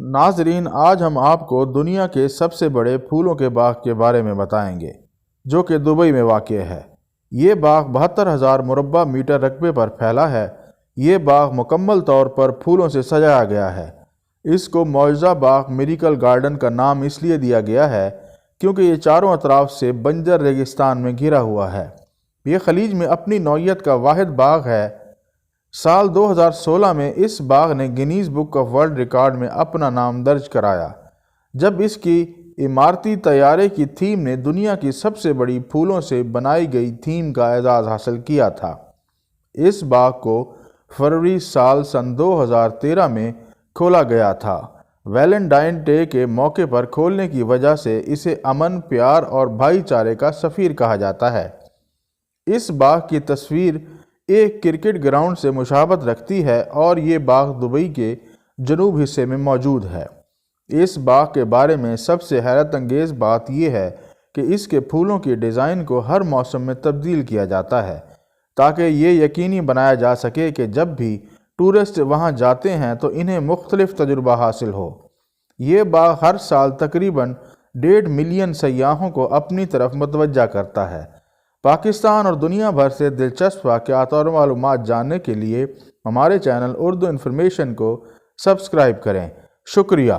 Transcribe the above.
ناظرین، آج ہم آپ کو دنیا کے سب سے بڑے پھولوں کے باغ کے بارے میں بتائیں گے جو کہ دبئی میں واقع ہے۔ یہ باغ 72,000 مربع میٹر رقبے پر پھیلا ہے۔ یہ باغ مکمل طور پر پھولوں سے سجایا گیا ہے۔ اس کو معجزہ باغ میریکل گارڈن کا نام اس لیے دیا گیا ہے کیونکہ یہ چاروں اطراف سے بنجر ریگستان میں گھرا ہوا ہے۔ یہ خلیج میں اپنی نوعیت کا واحد باغ ہے۔ سال 2016 میں اس باغ نے Guinness book of world record میں اپنا نام درج کرایا جب اس کی عمارتی طیارے کی تھیم نے دنیا کی سب سے بڑی پھولوں سے بنائی گئی تھیم کا اعزاز حاصل کیا تھا۔ اس باغ کو فروری سن 2013 میں کھولا گیا تھا۔ ویلنٹائن ڈے کے موقع پر کھولنے کی وجہ سے اسے امن، پیار اور بھائی چارے کا سفیر کہا جاتا ہے۔ اس باغ کی تصویر ایک کرکٹ گراؤنڈ سے مشابہت رکھتی ہے اور یہ باغ دبئی کے جنوب حصے میں موجود ہے۔ اس باغ کے بارے میں سب سے حیرت انگیز بات یہ ہے کہ اس کے پھولوں کی ڈیزائن کو ہر موسم میں تبدیل کیا جاتا ہے تاکہ یہ یقینی بنایا جا سکے کہ جب بھی ٹورسٹ وہاں جاتے ہیں تو انہیں مختلف تجربہ حاصل ہو۔ یہ باغ ہر سال تقریباً 1.5 ملین سیاحوں کو اپنی طرف متوجہ کرتا ہے۔ پاکستان اور دنیا بھر سے دلچسپ واقعات اور معلومات جاننے کے لیے ہمارے چینل اردو انفارمیشن کو سبسکرائب کریں۔ شکریہ۔